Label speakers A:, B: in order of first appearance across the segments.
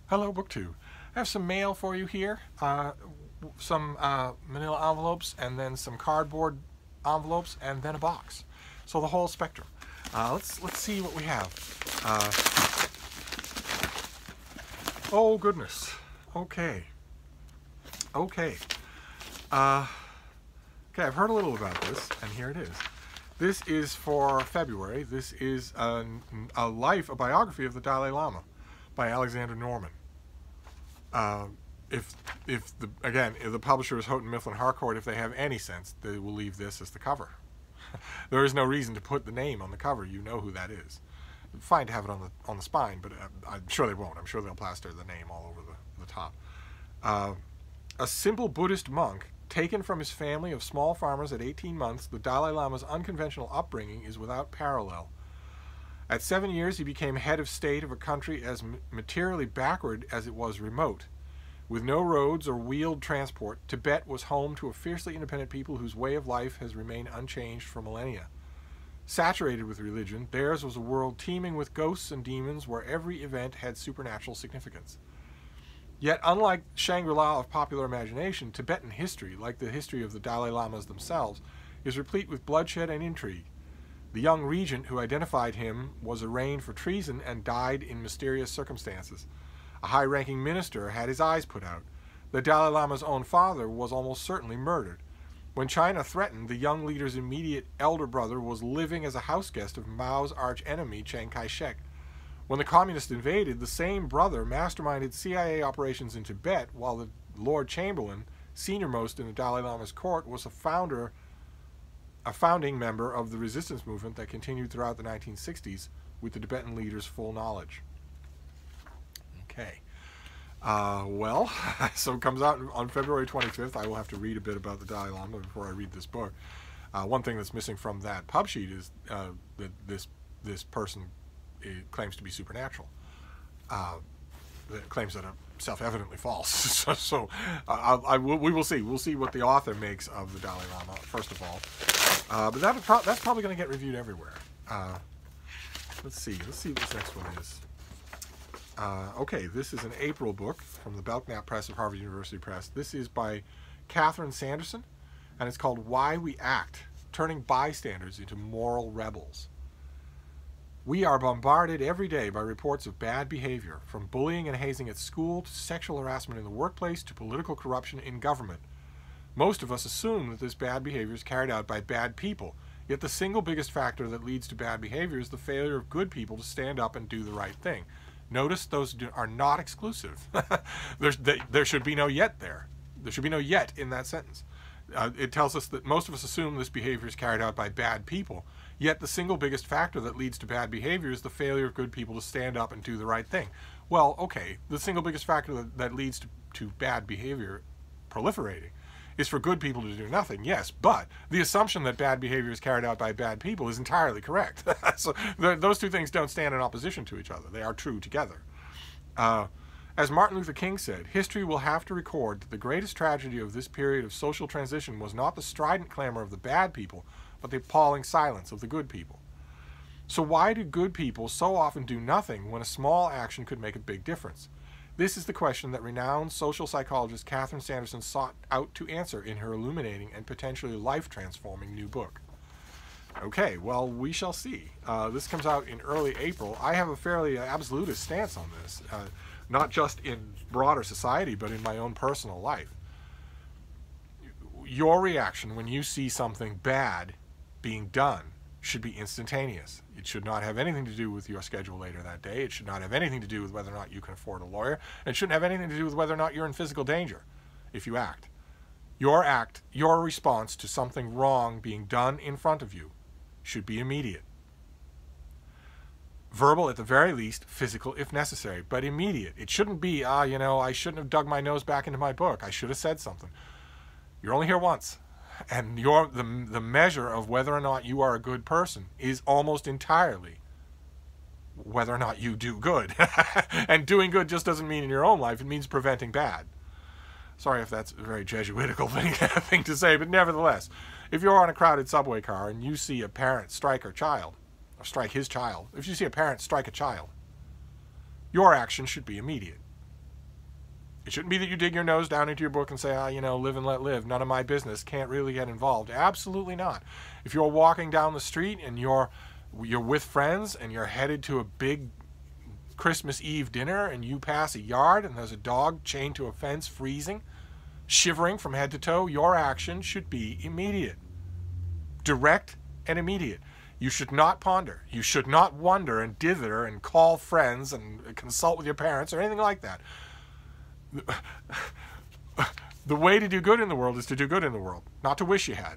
A: Hello, BookTube. I have some mail for you here. Some manila envelopes, and then some cardboard envelopes, and then a box. So the whole spectrum. Let's see what we have. Oh goodness. Okay. Okay. Okay. I've heard a little about this, and here it is. This is for February. This is a biography of the Dalai Lama by Alexander Norman. If the publisher is Houghton Mifflin Harcourt, if they have any sense, they will leave this as the cover. There is no reason to put the name on the cover. You know who that is. Fine to have it on the spine, but I'm sure they won't. I'm sure they'll plaster the name all over the top. A simple Buddhist monk taken from his family of small farmers at 18 months, the Dalai Lama's unconventional upbringing is without parallel. At 7 years, he became head of state of a country as materially backward as it was remote. With no roads or wheeled transport, Tibet was home to a fiercely independent people whose way of life has remained unchanged for millennia. Saturated with religion, theirs was a world teeming with ghosts and demons where every event had supernatural significance. Yet, unlike Shangri-La of popular imagination, Tibetan history, like the history of the Dalai Lamas themselves, is replete with bloodshed and intrigue. The young regent who identified him was arraigned for treason and died in mysterious circumstances. A high-ranking minister had his eyes put out. The Dalai Lama's own father was almost certainly murdered. When China threatened, the young leader's immediate elder brother was living as a houseguest of Mao's arch-enemy Chiang Kai-shek. When the communists invaded, the same brother masterminded CIA operations in Tibet, while the Lord Chamberlain, senior-most in the Dalai Lama's court, was a founding member of the resistance movement that continued throughout the 1960s with the Tibetan leader's full knowledge. Okay. Well, so it comes out on February 25th. I will have to read a bit about the Dalai Lama before I read this book. One thing that's missing from that pub sheet is that this person claims to be supernatural. Claims that are self-evidently false. We will see. We'll see what the author makes of the Dalai Lama, first of all. But that's probably going to get reviewed everywhere. Let's see. Let's see what this next one is. Okay, this is an April book from the Belknap Press of Harvard University Press. This is by Catherine Sanderson, and it's called Why We Act, Turning Bystanders into Moral Rebels. We are bombarded every day by reports of bad behavior, from bullying and hazing at school to sexual harassment in the workplace to political corruption in government. Most of us assume that this bad behavior is carried out by bad people, yet the single biggest factor that leads to bad behavior is the failure of good people to stand up and do the right thing. Notice those are not exclusive. There should be no yet there. There should be no yet in that sentence. It tells us that most of us assume this behavior is carried out by bad people, yet the single biggest factor that leads to bad behavior is the failure of good people to stand up and do the right thing. Well, okay, the single biggest factor that leads to bad behavior proliferating is for good people to do nothing, yes, but the assumption that bad behavior is carried out by bad people is entirely correct. So those two things don't stand in opposition to each other. They are true together. As Martin Luther King said, history will have to record that the greatest tragedy of this period of social transition was not the strident clamor of the bad people, but the appalling silence of the good people. So why do good people so often do nothing when a small action could make a big difference? This is the question that renowned social psychologist Catherine Sanderson sought out to answer in her illuminating and potentially life-transforming new book. Okay, well, we shall see. This comes out in early April. I have a fairly absolutist stance on this, not just in broader society, but in my own personal life. Your reaction when you see something bad being done should be instantaneous. It should not have anything to do with your schedule later that day. It should not have anything to do with whether or not you can afford a lawyer. It shouldn't have anything to do with whether or not you're in physical danger if you act. Your response to something wrong being done in front of you should be immediate. Verbal at the very least, physical if necessary, but immediate. It shouldn't be, I shouldn't have dug my nose back into my book. I should have said something. You're only here once. And the measure of whether or not you are a good person is almost entirely whether or not you do good. And doing good just doesn't mean in your own life. It means preventing bad. Sorry if that's a very Jesuitical thing to say, but nevertheless, if you're on a crowded subway car and you see a parent strike her child, or strike his child, if you see a parent strike a child, your action should be immediate. It shouldn't be that you dig your nose down into your book and say, live and let live. None of my business. Can't really get involved. Absolutely not. If you're walking down the street and you're with friends and you're headed to a big Christmas Eve dinner and you pass a yard and there's a dog chained to a fence freezing, shivering from head to toe, your action should be immediate. Direct and immediate. You should not ponder. You should not wonder and dither and call friends and consult with your parents or anything like that. The way to do good in the world is to do good in the world, not to wish you had.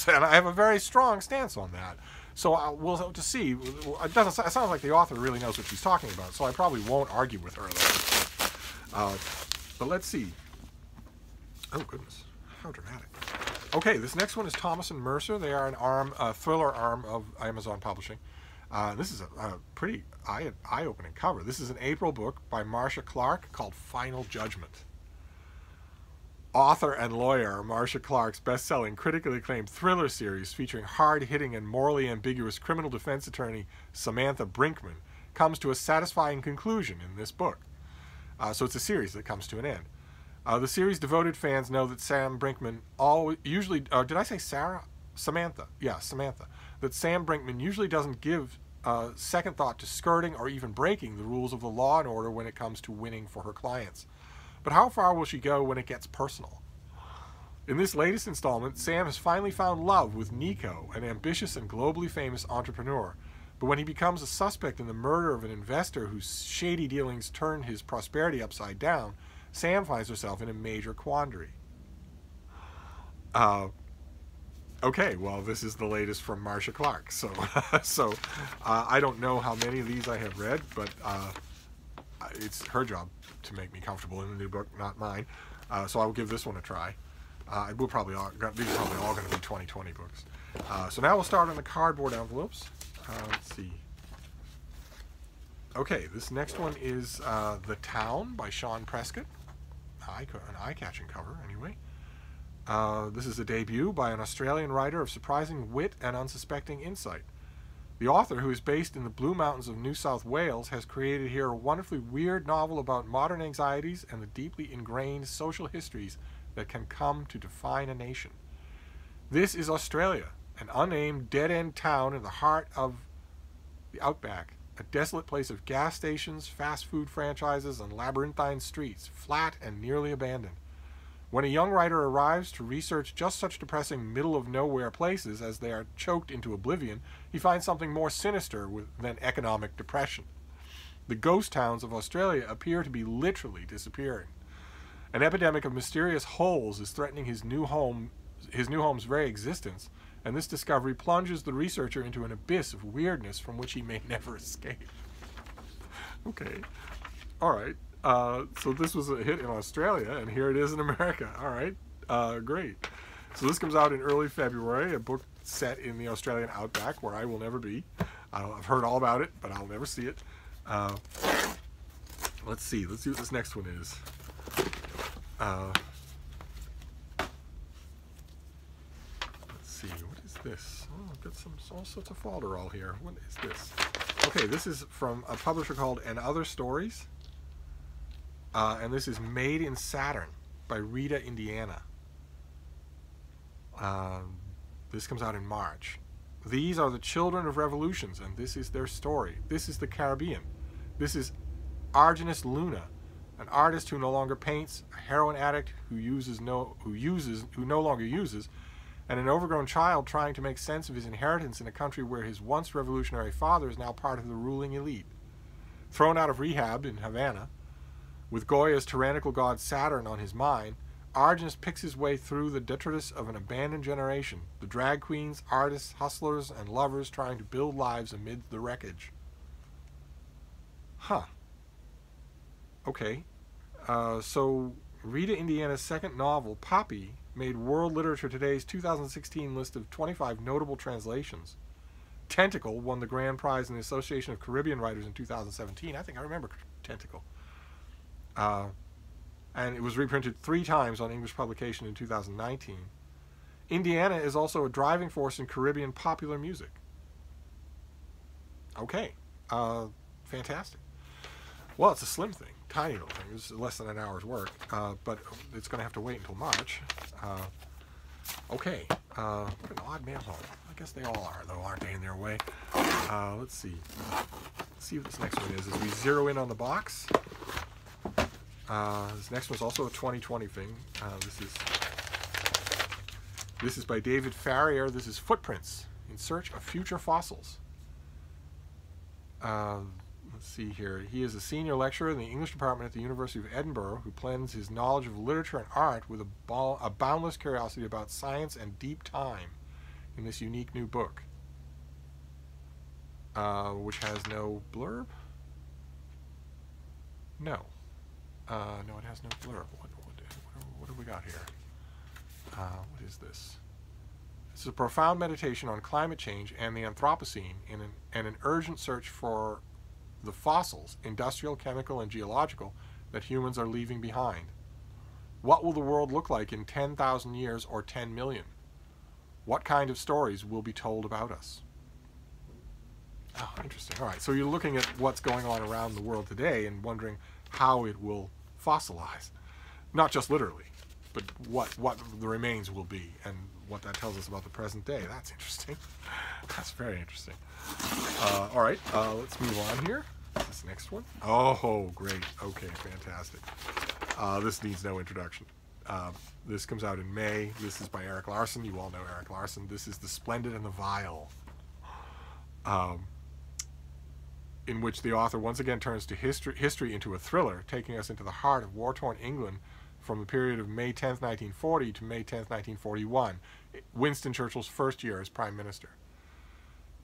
A: And I have a very strong stance on that. So we'll have to see. It sounds like the author really knows what she's talking about, so I probably won't argue with her. But let's see. Oh, goodness. How dramatic. Okay, this next one is Thomas and Mercer. They are a thriller arm of Amazon Publishing. This is a pretty eye-opening cover. This is an April book by Marcia Clark called Final Judgment. Author and lawyer Marcia Clark's best-selling, critically acclaimed thriller series featuring hard-hitting and morally ambiguous criminal defense attorney Samantha Brinkman comes to a satisfying conclusion in this book. So it's a series that comes to an end. The series' devoted fans know that Sam Brinkman usually... did I say Sarah? Samantha. Yeah, Samantha. That Sam Brinkman usually doesn't give second thought to skirting or even breaking the rules of the law and order when it comes to winning for her clients. But how far will she go when it gets personal? In this latest installment, Sam has finally found love with Nico, an ambitious and globally famous entrepreneur. But when he becomes a suspect in the murder of an investor whose shady dealings turned his prosperity upside down, Sam finds herself in a major quandary. Okay, well, this is the latest from Marcia Clark. So, I don't know how many of these I have read, but it's her job to make me comfortable in the new book, not mine. So I will give this one a try. These are probably all going to be 2020 books. So now we'll start on the cardboard envelopes. Let's see. Okay, this next one is The Town by Sean Prescott. An eye-catching cover, anyway. This is a debut by an Australian writer of surprising wit and unsuspecting insight. The author, who is based in the Blue Mountains of New South Wales, has created here a wonderfully weird novel about modern anxieties and the deeply ingrained social histories that can come to define a nation. This is Australia, an unnamed dead-end town in the heart of the outback, a desolate place of gas stations, fast food franchises, and labyrinthine streets, flat and nearly abandoned. When a young writer arrives to research just such depressing middle-of-nowhere places as they are choked into oblivion, he finds something more sinister than economic depression. The ghost towns of Australia appear to be literally disappearing. An epidemic of mysterious holes is threatening his new home's very existence, and this discovery plunges the researcher into an abyss of weirdness from which he may never escape. Okay. All right. So this was a hit in Australia, and here it is in America. All right, great. So this comes out in early February, a book set in the Australian outback, where I will never be. I've heard all about it, but I'll never see it. Let's see. Let's see what this next one is. Let's see. What is this? Oh, I've got all sorts of folderol here. What is this? Okay, this is from a publisher called And Other Stories. And this is Made in Saturn by Rita Indiana. This comes out in March. These are the children of revolutions, and this is their story. This is the Caribbean. This is Argenis Luna, an artist who no longer paints, a heroin addict who no longer uses, and an overgrown child trying to make sense of his inheritance in a country where his once revolutionary father is now part of the ruling elite. Thrown out of rehab in Havana, with Goya's tyrannical god Saturn on his mind, Argenis picks his way through the detritus of an abandoned generation, the drag queens, artists, hustlers, and lovers trying to build lives amid the wreckage. Huh. Okay. So Rita Indiana's second novel, Poppy, made World Literature Today's 2016 list of 25 notable translations. Tentacle won the grand prize in the Association of Caribbean Writers in 2017. I think I remember Tentacle. And it was reprinted 3 times on English publication in 2019. Indiana is also a driving force in Caribbean popular music. Okay. Fantastic. Well, it's a slim thing. tiny little thing. It's less than an hour's work, but it's going to have to wait until March. Okay, what an odd mail haul. I guess they all are, though, aren't they, in their way? Let's see. Let's see what this next one is. As we zero in on the box, this next one's also a 2020 thing. This is by David Farrier. This is Footprints in Search of Future Fossils. Let's see here. He is a senior lecturer in the English department at the University of Edinburgh who blends his knowledge of literature and art with a boundless curiosity about science and deep time in this unique new book, which has no blurb. No, it has no blurb. What have we got here? What is this? This is a profound meditation on climate change and the Anthropocene and an urgent search for the fossils, industrial, chemical, and geological, that humans are leaving behind. What will the world look like in 10,000 years or 10 million? What kind of stories will be told about us? Oh, interesting. All right, so you're looking at what's going on around the world today and wondering how it will fossilize. Not just literally, but what the remains will be and what that tells us about the present day. That's interesting. That's very interesting. All right, let's move on here. This next one. Oh, great. Okay, fantastic. This needs no introduction. This comes out in May. This is by Erik Larson. You all know Erik Larson. This is The Splendid and the Vile, in which the author once again turns to history into a thriller, taking us into the heart of war-torn England from the period of May 10th, 1940 to May 10th, 1941, Winston Churchill's first year as Prime Minister.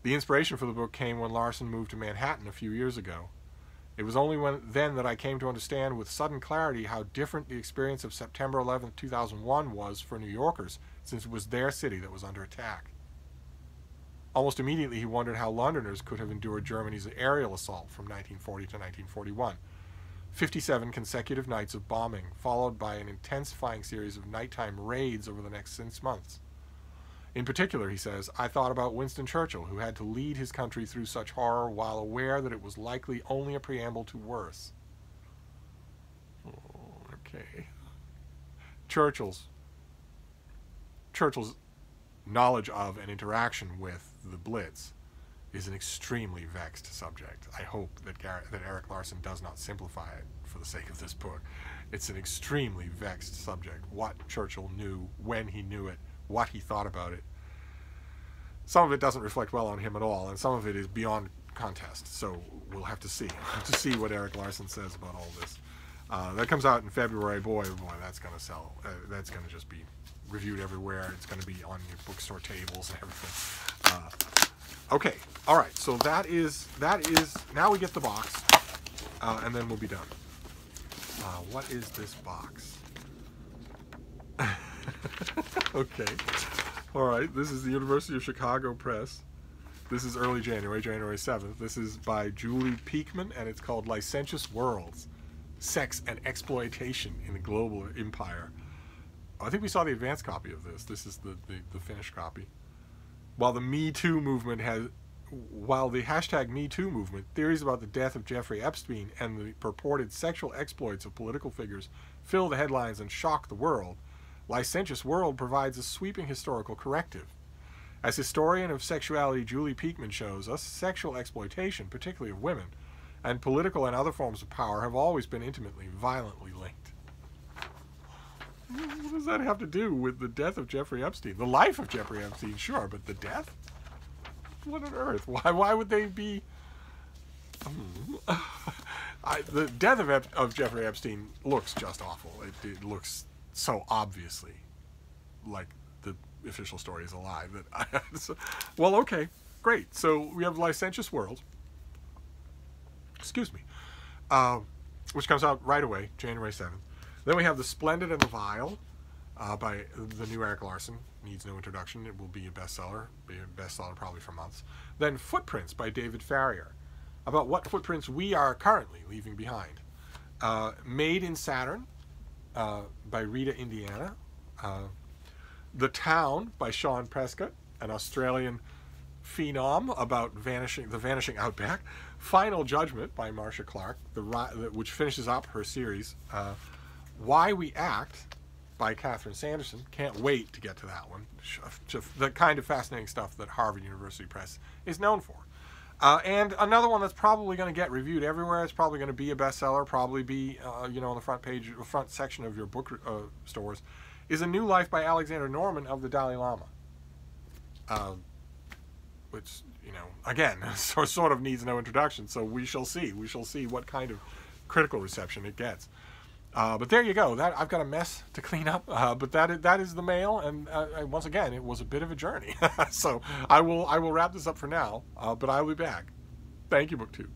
A: The inspiration for the book came when Larson moved to Manhattan a few years ago. It was only then that I came to understand with sudden clarity how different the experience of September 11th, 2001 was for New Yorkers, since it was their city that was under attack. Almost immediately he wondered how Londoners could have endured Germany's aerial assault from 1940 to 1941. 57 consecutive nights of bombing, followed by an intensifying series of nighttime raids over the next 6 months. In particular, he says, I thought about Winston Churchill, who had to lead his country through such horror while aware that it was likely only a preamble to worse. Oh, okay. Churchill's knowledge of and interaction with the Blitz is an extremely vexed subject. I hope that Erik Larson does not simplify it for the sake of this book. It's an extremely vexed subject. What Churchill knew, when he knew it, what he thought about it. Some of it doesn't reflect well on him at all, and some of it is beyond contest. So we'll have to see. What Erik Larson says about all this. That comes out in February. Boy, that's going to sell. That's going to just be reviewed everywhere. It's going to be on your bookstore tables and everything. Okay, all right. So that is. Now we get the box, and then we'll be done. What is this box? Okay. All right. This is the University of Chicago Press. This is early January, January 7th. This is by Julie Peekman, and it's called Licentious Worlds, Sex and Exploitation in the Global Empire. I think we saw the advanced copy of this. This is the finished copy. While the hashtag Me Too movement, theories about the death of Jeffrey Epstein and the purported sexual exploits of political figures fill the headlines and shock the world, Licentious World provides a sweeping historical corrective. As historian of sexuality Julie Peekman shows us, sexual exploitation, particularly of women, and political and other forms of power have always been intimately, violently linked. What does that have to do with the death of Jeffrey Epstein? The life of Jeffrey Epstein, sure, but the death? What on earth? Why would they be... the death of Jeffrey Epstein looks just awful. It looks so obviously like the official story is a lie. Well, okay, great. So we have Licentious World. Excuse me. Which comes out right away, January 7th. Then we have The Splendid and the Vile by the new Erik Larson. Needs no introduction. It will be a bestseller. Be a bestseller probably for months. Then Footprints by David Farrier, about what footprints we are currently leaving behind. Made in Saturn by Rita Indiana. The Town by Sean Prescott, an Australian phenom about the vanishing outback. Final Judgment by Marcia Clark, which finishes up her series. Why We Act by Catherine Sanderson. Can't wait to get to that one. The kind of fascinating stuff that Harvard University Press is known for. And another one that's probably going to get reviewed everywhere. It's probably going to be a bestseller. Probably be, on the front page, front section of your book stores. Is A New Life by Alexander Norman of the Dalai Lama. Which, again, sort of needs no introduction. So we shall see. We shall see what kind of critical reception it gets. But there you go. I've got a mess to clean up. But that is the mail. And once again, it was a bit of a journey. So I will wrap this up for now. But I'll be back. Thank you, BookTube.